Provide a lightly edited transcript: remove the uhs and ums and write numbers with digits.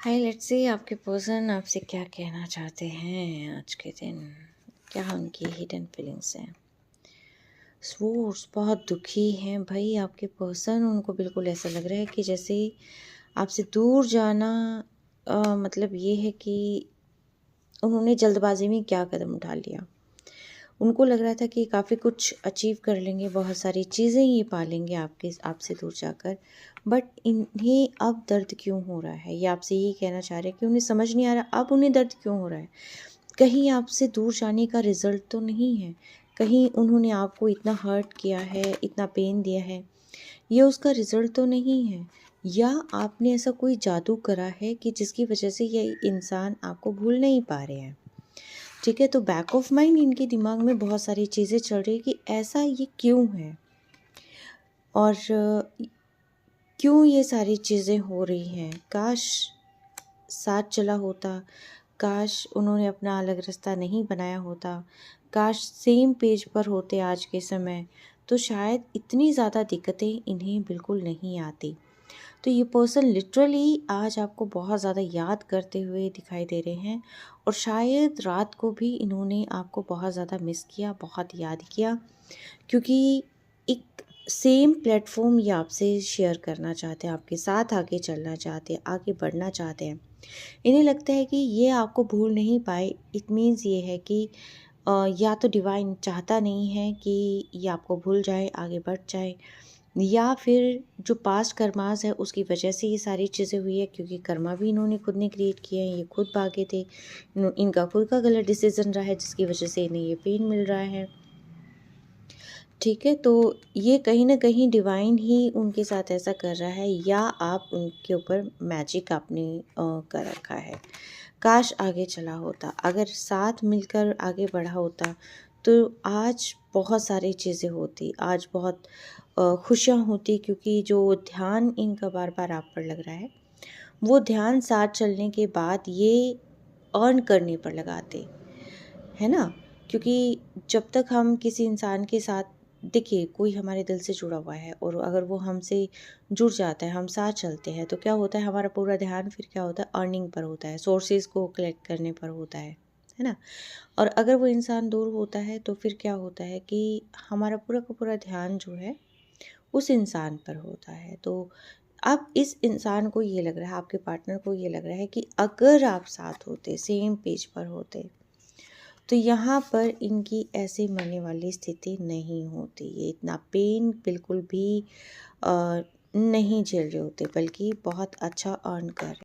Hi, let's see आपके person आपसे क्या कहना चाहते हैं आज के दिन। क्या उनकी हिडन फीलिंग्स हैं। सोर्स बहुत दुखी हैं भाई आपके पर्सन। उनको बिल्कुल ऐसा लग रहा है कि जैसे आपसे दूर जाना मतलब ये है कि उन्होंने जल्दबाजी में क्या कदम उठा लिया। उनको लग रहा था कि काफ़ी कुछ अचीव कर लेंगे, बहुत सारी चीज़ें ये पा लेंगे आपसे दूर जाकर। बट इन्हें अब दर्द क्यों हो रहा है, ये आपसे यही कहना चाह रहे हैं कि उन्हें समझ नहीं आ रहा अब उन्हें दर्द क्यों हो रहा है। कहीं आपसे दूर जाने का रिज़ल्ट तो नहीं है, कहीं उन्होंने आपको इतना हर्ट किया है, इतना पेन दिया है, ये उसका रिज़ल्ट तो नहीं है। या आपने ऐसा कोई जादू करा है कि जिसकी वजह से ये इंसान आपको भूल नहीं पा रहे हैं। ठीक है, तो बैक ऑफ माइंड इनके दिमाग में बहुत सारी चीज़ें चल रही है कि ऐसा ये क्यों है और क्यों ये सारी चीज़ें हो रही हैं। काश साथ चला होता, काश उन्होंने अपना अलग रास्ता नहीं बनाया होता, काश सेम पेज पर होते आज के समय, तो शायद इतनी ज़्यादा दिक्कतें इन्हें बिल्कुल नहीं आती। तो ये पर्सन लिटरली आज आपको बहुत ज़्यादा याद करते हुए दिखाई दे रहे हैं और शायद रात को भी इन्होंने आपको बहुत ज़्यादा मिस किया, बहुत याद किया, क्योंकि एक सेम प्लेटफॉर्म ये आपसे शेयर करना चाहते हैं, आपके साथ आगे चलना चाहते हैं, आगे बढ़ना चाहते हैं। इन्हें लगता है कि ये आपको भूल नहीं पाए। इट मीन्स ये है कि या तो डिवाइन चाहता नहीं है कि ये आपको भूल जाए, आगे बढ़ जाए, या फिर जो पास्ट कर्मास है उसकी वजह से ये सारी चीज़ें हुई है, क्योंकि कर्मा भी इन्होंने खुद ने क्रिएट किए हैं, ये खुद भागे थे, इनका खुद का गलत डिसीजन रहा है जिसकी वजह से इन्हें ये पेन मिल रहा है। ठीक है, तो ये कहीं ना कहीं डिवाइन ही उनके साथ ऐसा कर रहा है, या आप उनके ऊपर मैजिक आपने कर रखा है। काश आगे चला होता, अगर साथ मिलकर आगे बढ़ा होता तो आज बहुत सारी चीज़ें होती, आज बहुत खुशियाँ होती, क्योंकि जो ध्यान इनका बार बार आप पर लग रहा है वो ध्यान साथ चलने के बाद ये अर्न करने पर लगाते, है ना। क्योंकि जब तक हम किसी इंसान के साथ, देखिए कोई हमारे दिल से जुड़ा हुआ है और अगर वो हमसे जुड़ जाता है, हम साथ चलते हैं, तो क्या होता है, हमारा पूरा ध्यान फिर क्या होता है, अर्निंग पर होता है, सोर्सेज को कलेक्ट करने पर होता है ना। और अगर वो इंसान दूर होता है तो फिर क्या होता है कि हमारा पूरा का पूरा ध्यान जो है उस इंसान पर होता है। तो अब इस इंसान को ये लग रहा है, आपके पार्टनर को ये लग रहा है कि अगर आप साथ होते, सेम पेज पर होते, तो यहाँ पर इनकी ऐसे मरने वाली स्थिति नहीं होती। ये इतना पेन बिल्कुल भी नहीं झेल रहे होते, बल्कि बहुत अच्छा अर्न कर रहे।